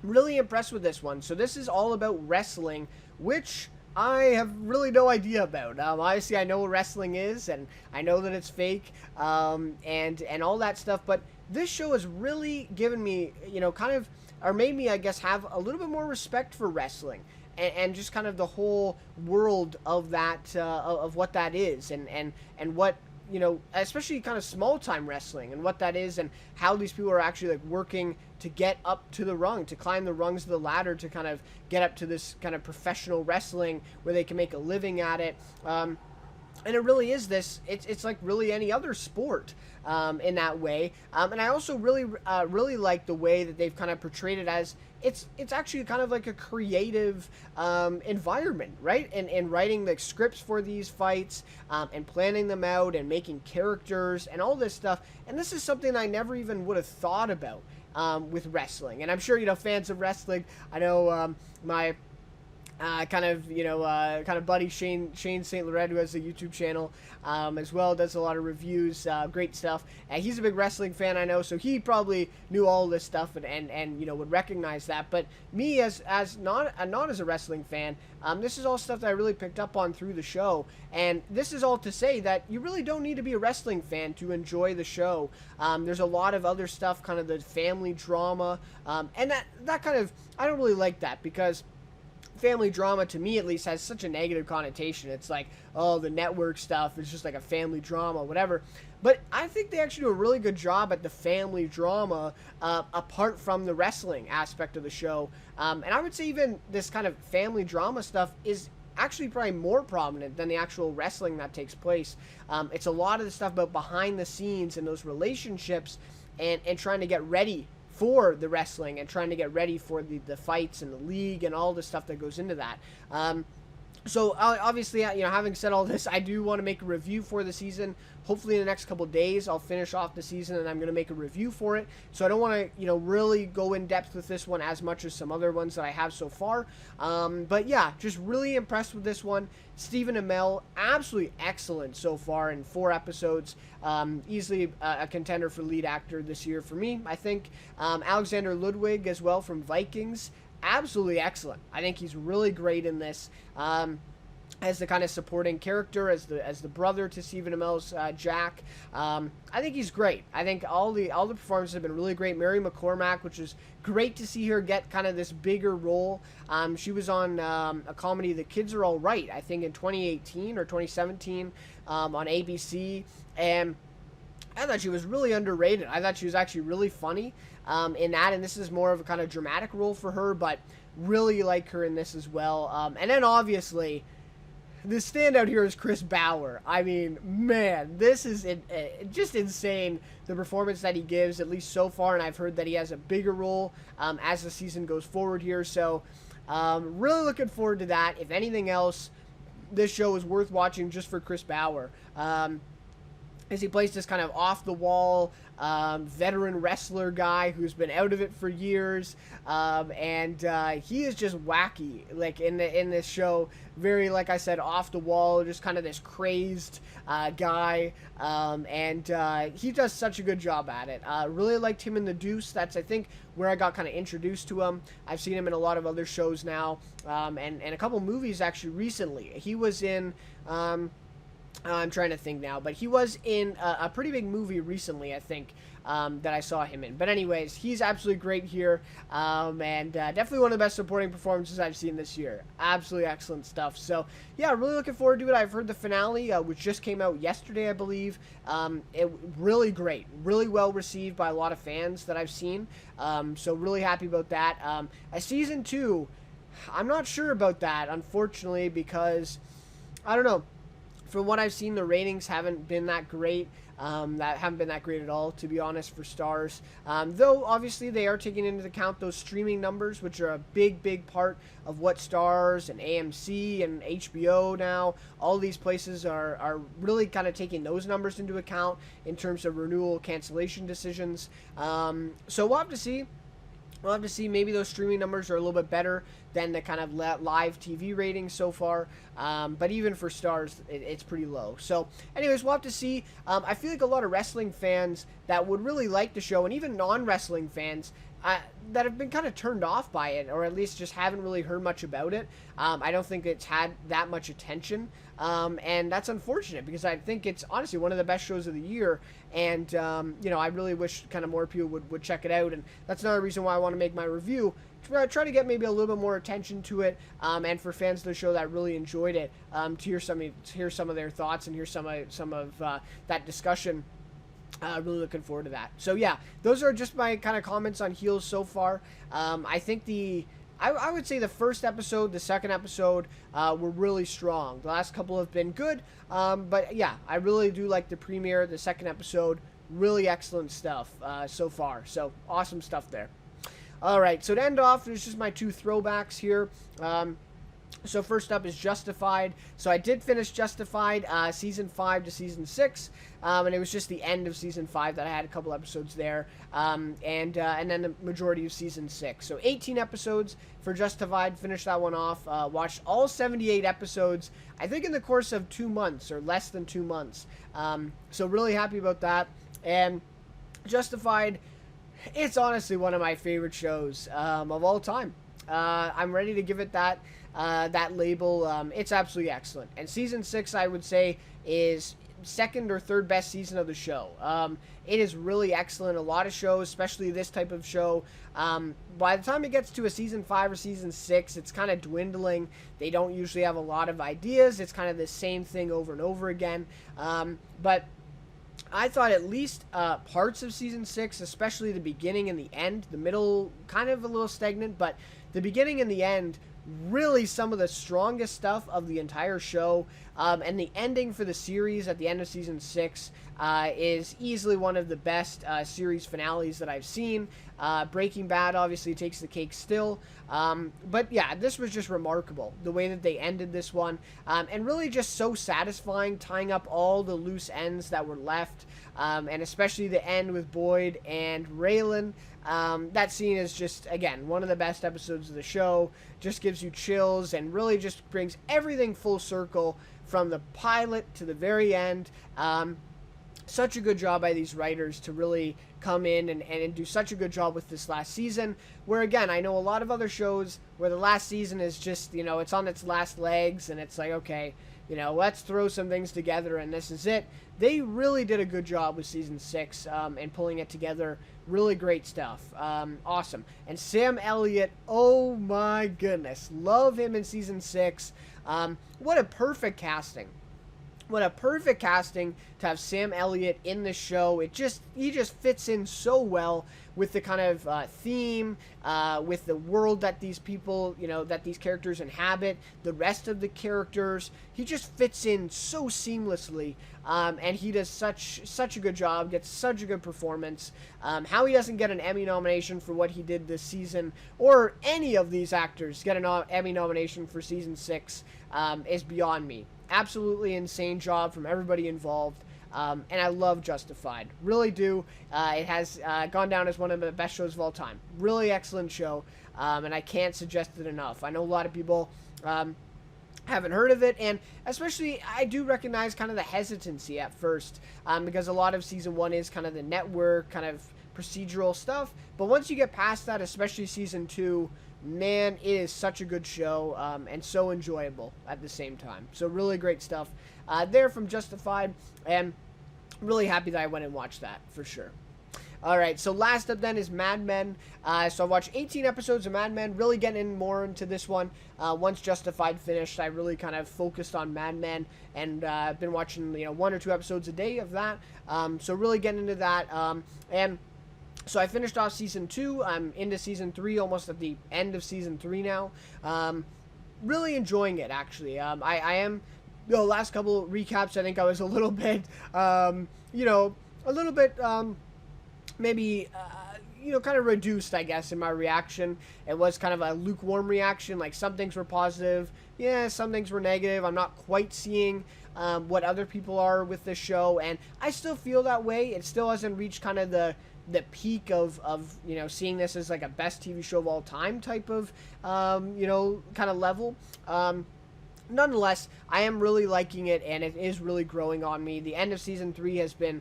really impressed with this one. So this is all about wrestling, which I have really no idea about. Obviously, I know what wrestling is, and I know that it's fake, and all that stuff. But this show has really given me, kind of, or made me, I guess, have a little bit more respect for wrestling, and just kind of the whole world of that, of what that is, and what, especially kind of small time wrestling and what that is, and how these people are actually like working to get up to the rung, to climb the rungs of the ladder, to kind of get up to this kind of professional wrestling where they can make a living at it. And it really is this, it's like really any other sport in that way. And I also really like the way that they've kind of portrayed it as it's actually kind of like a creative environment, right? And writing the scripts for these fights, and planning them out, and making characters and all this stuff. And this is something I never even would have thought about with wrestling. And I'm sure, fans of wrestling, I know my kind of buddy Shane St. Laurent, who has a YouTube channel as well, does a lot of reviews, great stuff. And he's a big wrestling fan, I know, so he probably knew all this stuff and would recognize that. But me, as not as a wrestling fan, this is all stuff that I really picked up on through the show. And this is all to say that you really don't need to be a wrestling fan to enjoy the show. There's a lot of other stuff, kind of the family drama, and that kind of, I don't really like that, because family drama, to me at least, has such a negative connotation. It's like, oh, the network stuff is just like a family drama, whatever. But I think they actually do a really good job at the family drama, apart from the wrestling aspect of the show. And I would say even this kind of family drama stuff is actually probably more prominent than the actual wrestling that takes place. It's a lot of the stuff about behind the scenes and those relationships, and trying to get ready for the wrestling, and trying to get ready for the fights and the league and all the stuff that goes into that. So obviously, having said all this, I do want to make a review for the season. Hopefully in the next couple days, I'll finish off the season and I'm going to make a review for it. So I don't want to, really go in depth with this one as much as some other ones that I have so far. But yeah, just really impressed with this one. Stephen Amell, absolutely excellent so far in 4 episodes. Easily a contender for lead actor this year for me, I think. Alexander Ludwig as well from Vikings. Absolutely excellent. I think he's really great in this. As the kind of supporting character, as the brother to Stephen Amell's Jack. I think he's great. I think all the performances have been really great. Mary McCormack, which is great to see her get kind of this bigger role. She was on a comedy, The Kids Are All Right, I think in 2018 or 2017 on ABC, and I thought she was really underrated. I thought she was actually really funny in that, and this is more of a kind of dramatic role for her, but really like her in this as well. And then obviously, the standout here is Chris Bauer. I mean, man, this is just insane, the performance that he gives, at least so far, and I've heard that he has a bigger role as the season goes forward here, so really looking forward to that. If anything else, this show is worth watching just for Chris Bauer. As he plays this kind of off-the-wall veteran wrestler guy who's been out of it for years, and he is just wacky, like in this show. Very, like I said, off the wall, just kind of this crazed guy, and he does such a good job at it. Really liked him in The Deuce. That's, I think, where I got kind of introduced to him. I've seen him in a lot of other shows now, and a couple movies actually recently. He was in. I'm trying to think now, but he was in a pretty big movie recently, I think, that I saw him in. But anyways, he's absolutely great here, and definitely one of the best supporting performances I've seen this year. Absolutely excellent stuff. So, yeah, really looking forward to it. I've heard the finale, which just came out yesterday, I believe. It really great. Really well received by a lot of fans that I've seen. So really happy about that. Season 2, I'm not sure about that, unfortunately, because, I don't know. From what I've seen, the ratings haven't been that great. That haven't been that great at all, to be honest, for Starz. Though, obviously, they are taking into account those streaming numbers, which are a big, big part of what Starz and AMC and HBO now, all these places are really kind of taking those numbers into account in terms of renewal cancellation decisions. So we'll have to see. We'll have to see. Maybe those streaming numbers are a little bit better than the kind of live TV ratings so far. But even for Starz, it's pretty low. So anyways, we'll have to see. I feel like a lot of wrestling fans that would really like the show, and even non-wrestling fans that have been kind of turned off by it, or at least just haven't really heard much about it. I don't think it's had that much attention. And that's unfortunate, because I think it's honestly one of the best shows of the year, and I really wish kind of more people would check it out, and that's another reason why I want to make my review, try to get maybe a little bit more attention to it, and for fans of the show that really enjoyed it, to hear some of their thoughts and hear some of that discussion. Really looking forward to that. So yeah, those are just my kind of comments on Heels so far. I think I would say the first episode, the second episode were really strong. The last couple have been good, but yeah, I really do like the premiere, the second episode. Really excellent stuff so far. So awesome stuff there. All right, so to end off, there's just my 2 throwbacks here. So first up is Justified. So I did finish Justified, Season 5 to Season 6, and it was just the end of Season 5 that I had a couple episodes there, and then the majority of Season 6. So 18 episodes for Justified, finished that one off, watched all 78 episodes, I think in the course of 2 months, or less than 2 months. So really happy about that, and Justified, it's honestly one of my favorite shows of all time. I'm ready to give it that label. It's absolutely excellent. And Season 6, I would say, is second or third best season of the show. It is really excellent. A lot of shows, especially this type of show, by the time it gets to a Season 5 or Season 6, it's kind of dwindling. They don't usually have a lot of ideas. It's kind of the same thing over and over again. But I thought at least parts of season 6, especially the beginning and the end, the middle kind of a little stagnant, but the beginning and the end, really some of the strongest stuff of the entire show. And the ending for the series at the end of season 6 is easily one of the best series finales that I've seen. Breaking Bad obviously takes the cake still. But yeah, this was just remarkable, the way that they ended this one. And really just so satisfying, tying up all the loose ends that were left. And especially the end with Boyd and Raylan. That scene is just, again, one of the best episodes of the show. Just gives you chills and really just brings everything full circle from the pilot to the very end. Such a good job by these writers to really come in and do such a good job with this last season, where again, I know a lot of other shows where the last season is just, it's on its last legs and it's like, okay, let's throw some things together and this is it. They really did a good job with season 6 and pulling it together. Really great stuff. Awesome. And Sam Elliott, oh my goodness. Love him in season 6. What a perfect casting. What a perfect casting to have Sam Elliott in the show. He just fits in so well with the kind of theme, with the world that these people, that these characters inhabit, the rest of the characters. He just fits in so seamlessly, and he does such a good job, gets such a good performance. How he doesn't get an Emmy nomination for what he did this season, or any of these actors get an Emmy nomination for season 6, is beyond me. Absolutely insane job from everybody involved. And I love Justified. Really do. It has gone down as one of the best shows of all time. Really excellent show. And I can't suggest it enough. I know a lot of people haven't heard of it. And especially, I do recognize kind of the hesitancy at first. Because a lot of season 1 is kind of the network, kind of procedural stuff. But once you get past that, especially season 2, man, it is such a good show and so enjoyable at the same time. So really great stuff there from Justified, and really happy that I went and watched that for sure. All right, so last up then is Mad Men. So I watched 18 episodes of Mad Men, really getting more into this one. Once Justified finished, I really kind of focused on Mad Men, and I've been watching 1 or 2 episodes a day of that. So really getting into that, and so I finished off season 2. I'm into season 3, almost at the end of season 3 now. Really enjoying it, actually. I am, the last couple recaps, I think I was a little bit, maybe, kind of reduced, I guess, in my reaction. It was kind of a lukewarm reaction. Like, some things were positive. Yeah, some things were negative. I'm not quite seeing what other people are with this show. And I still feel that way. It still hasn't reached kind of the peak of seeing this as like a best TV show of all time type of kind of level. Nonetheless, I am really liking it, and it is really growing on me. The end of season 3 has been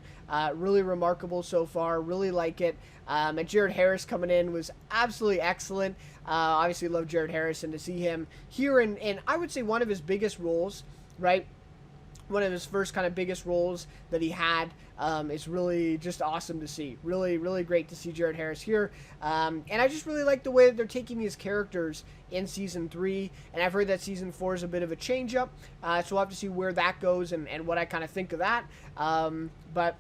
really remarkable so far. Really like it. And Jared Harris coming in was absolutely excellent. Obviously love Jared Harris, and to see him here in I would say one of his biggest roles, right? One of his first kind of biggest roles that he had is really just awesome to see. Really, really great to see Jared Harris here. And I just really like the way that they're taking these characters in season 3. And I've heard that season 4 is a bit of a change-up. So we'll have to see where that goes and what I kind of think of that. But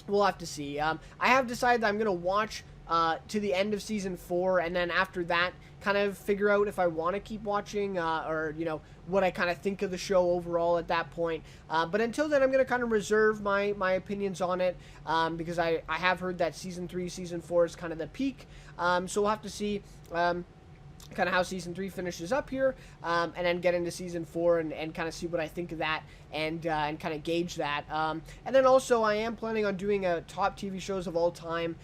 we'll have to see. I have decided that I'm going to watch to the end of season 4, and then after that, kind of figure out if I want to keep watching or what I kind of think of the show overall at that point. But until then, I'm going to kind of reserve my opinions on it because I have heard that season 3, season 4 is kind of the peak. So we'll have to see kind of how season 3 finishes up here, and then get into season 4 and kind of see what I think of that and kind of gauge that. And then also I am planning on doing a top TV shows of all time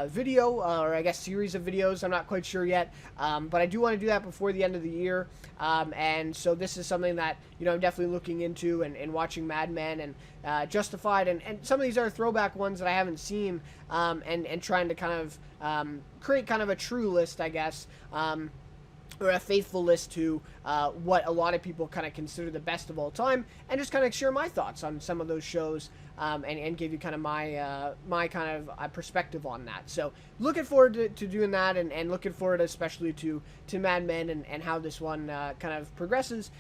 video, or I guess series of videos. I'm not quite sure yet, but I do want to do that before the end of the year. And so this is something that I'm definitely looking into and watching Mad Men and Justified, and some of these are throwback ones that I haven't seen, and trying to kind of create kind of a true list, I guess, or a faithful list to what a lot of people kind of consider the best of all time, and just kind of share my thoughts on some of those shows, and give you kind of my kind of perspective on that. So looking forward to doing that, and looking forward especially to Mad Men, and how this one kind of progresses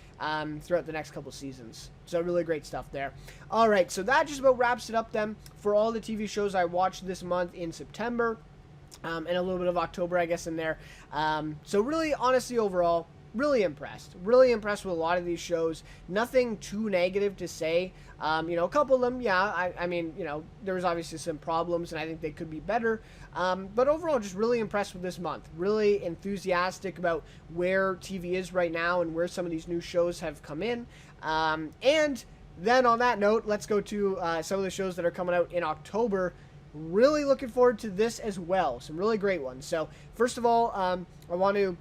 throughout the next couple seasons. So really great stuff there. All right, so that just about wraps it up then for all the TV shows I watched this month in September. And a little bit of October, I guess, in there. So really, honestly, overall, really impressed. Really impressed with a lot of these shows. Nothing too negative to say. A couple of them, yeah, I mean, there was obviously some problems, and I think they could be better. But overall, just really impressed with this month. Really enthusiastic about where TV is right now and where some of these new shows have come in. And then on that note, let's go to some of the shows that are coming out in October. Really looking forward to this as well. Some really great ones. So, first of all, I want to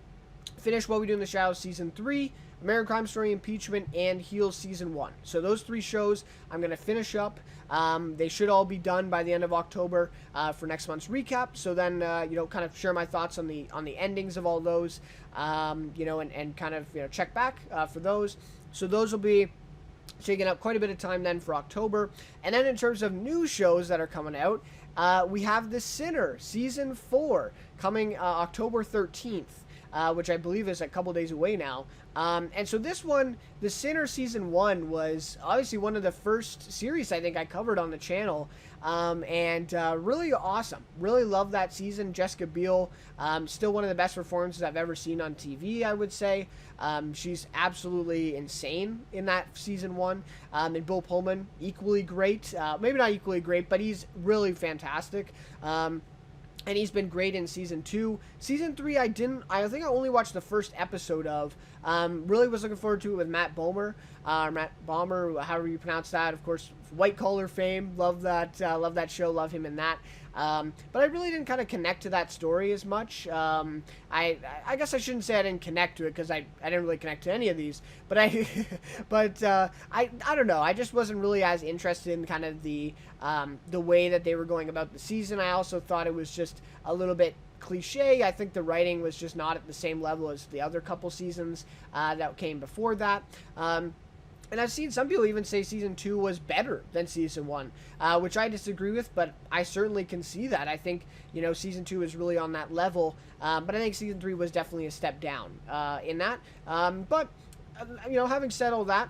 finish What We Do in the Shadows Season 3, American Crime Story, Impeachment, and Heels Season 1. So those 3 shows I'm going to finish up. They should all be done by the end of October for next month's recap. So then, kind of share my thoughts on the endings of all those, and kind of, check back for those. So those will be taking up quite a bit of time then for October. And then in terms of new shows that are coming out, we have The Sinner Season 4 coming October 13th, which I believe is a couple days away now. And so this one, The Sinner Season 1, was obviously one of the first series I think I covered on the channel. And really awesome. Really love that season. Jessica Biel, still one of the best performances I've ever seen on TV, I would say. She's absolutely insane in that Season 1. And Bill Pullman, equally great. Maybe not equally great, but he's really fantastic. And he's been great in Season 2. Season 3, I think I only watched the first episode of. Really was looking forward to it with Matt Bomer, however you pronounce that. Of course, White Collar fame. Love that show. Love him in that. But I really didn't kind of connect to that story as much. I guess I shouldn't say I didn't connect to it, because I didn't really connect to any of these. But I don't know. I just wasn't really as interested in kind of the way that they were going about the season. I also thought it was just a little bit cliche. I think the writing was just not at the same level as the other couple seasons that came before that. And I've seen some people even say Season 2 was better than Season 1, which I disagree with, but I certainly can see that. I think, Season 2 is really on that level, but I think Season 3 was definitely a step down in that. But having said all that,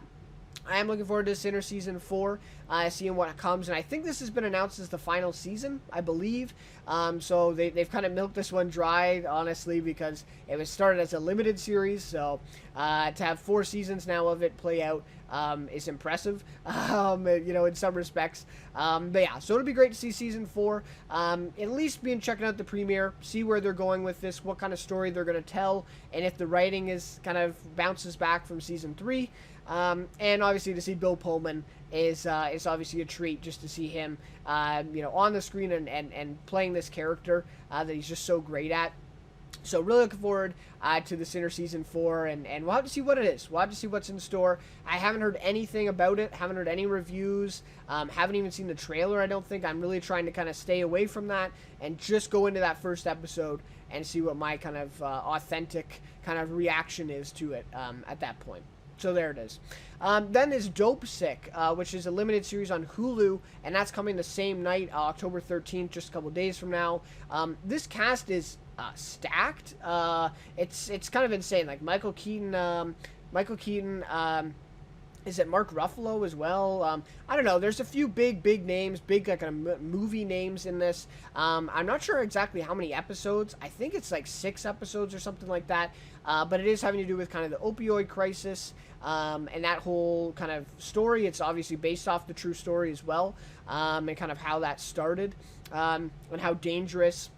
I am looking forward to Sinner Season 4, seeing what comes, and I think this has been announced as the final season, I believe. So they've kind of milked this one dry, honestly, because it was started as a limited series, so to have 4 seasons now of it play out is impressive, in some respects. But yeah, so it'll be great to see Season 4, at least checking out the premiere, see where they're going with this, what kind of story they're going to tell, and if the writing is kind of bounces back from Season 3. And obviously to see Bill Pullman is obviously a treat, just to see him, on the screen and playing this character that he's just so great at. So really looking forward to The Sinner Season 4, and we'll have to see what it is. We'll have to see what's in store. I haven't heard anything about it, haven't heard any reviews, haven't even seen the trailer, I don't think. I'm really trying to kind of stay away from that and just go into that first episode and see what my kind of authentic kind of reaction is to it at that point. So there it is. Then is Dope Sick, which is a limited series on Hulu, and that's coming the same night, October 13th, just a couple days from now. This cast is stacked. It's kind of insane. Like Michael Keaton, is it Mark Ruffalo as well? I don't know. There's a few big names, big like movie names in this. I'm not sure exactly how many episodes. I think it's like 6 episodes or something like that. But it is having to do with kind of the opioid crisis and that whole kind of story. It's obviously based off the true story as well, and kind of how that started, and how dangerous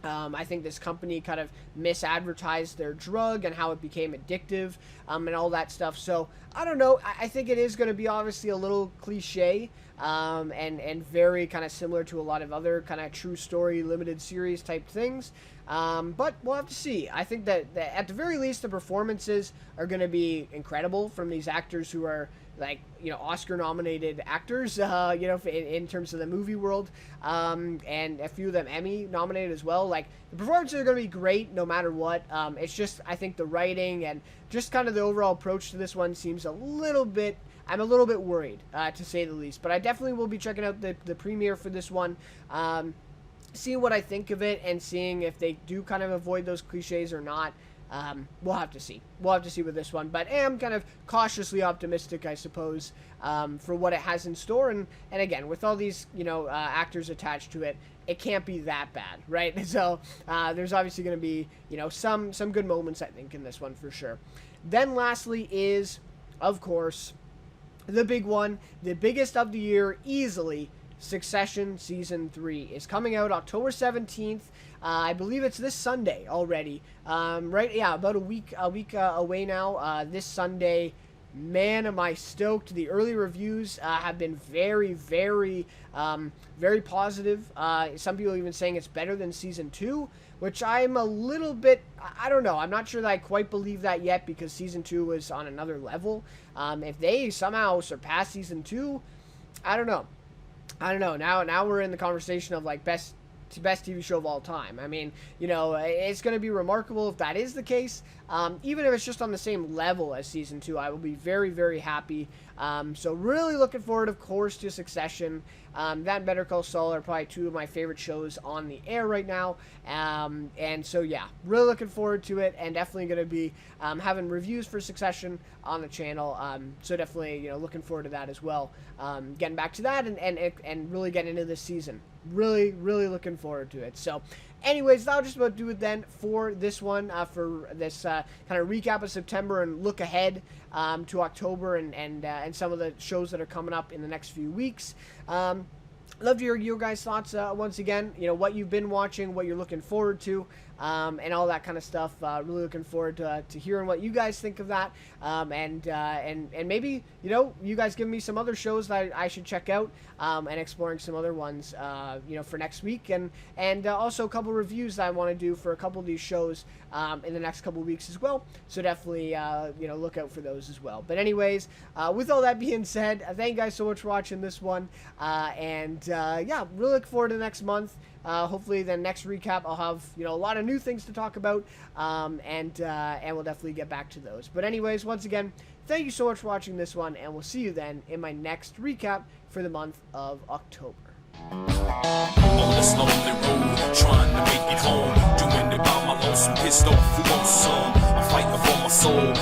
I think this company kind of misadvertised their drug and how it became addictive, and all that stuff. So I don't know. I think it is going to be obviously a little cliche, and very kind of similar to a lot of other kind of true story limited series type things. But we'll have to see. I think that at the very least, the performances are going to be incredible from these actors who are, like, Oscar-nominated actors, in terms of the movie world, and a few of them Emmy-nominated as well. Like, the performances are going to be great no matter what. It's just, I think the writing and just kind of the overall approach to this one seems I'm a little bit worried, to say the least. But I definitely will be checking out the premiere for this one, seeing what I think of it, and seeing if they do kind of avoid those cliches or not. We'll have to see. We'll have to see with this one, but am kind of cautiously optimistic, I suppose, for what it has in store. And again, with all these, actors attached to it, it can't be that bad, right? So there's obviously going to be, some good moments, I think, in this one for sure. Then lastly is, of course, the big one, the biggest of the year, easily. Succession Season 3 is coming out October 17th. I believe it's this Sunday already. Right? Yeah, about a week away now. This Sunday. Man, am I stoked. The early reviews have been very, very, very positive. Some people even saying it's better than Season 2, which I'm a little bit, I don't know. I'm not sure that I quite believe that yet, because Season 2 was on another level. If they somehow surpass Season 2, I don't know. Now we're in the conversation of, like, best TV show of all time. I mean, it's going to be remarkable if that is the case. Even if it's just on the same level as Season 2, I will be very, very happy. So really looking forward, of course, to Succession. That and Better Call Saul are probably two of my favorite shows on the air right now. And so, yeah, really looking forward to it, and definitely going to be having reviews for Succession on the channel. So definitely, looking forward to that as well. Getting back to that and really getting into this season. Really, really looking forward to it. So, anyways, that'll just about do it then for this one, for this kind of recap of September and look ahead to October and some of the shows that are coming up in the next few weeks. Love to hear your guys' thoughts once again. What you've been watching, what you're looking forward to, and all that kind of stuff. Really looking forward to hearing what you guys think of that. And maybe you guys give me some other shows that I should check out, and exploring some other ones for next week, and also a couple reviews that I want to do for a couple of these shows in the next couple of weeks as well. So definitely look out for those as well. But anyways, with all that being said, thank you guys so much for watching this one, yeah, really look forward to the next month. Hopefully the next recap I'll have a lot of new things to talk about, and we'll definitely get back to those. But anyways, once again, thank you so much for watching this one, and we'll see you then in my next recap for the month of October. On this lonely road, trying to make it home, doing it by my lonesome, pissed off, who wants some? I'm fighting for my soul.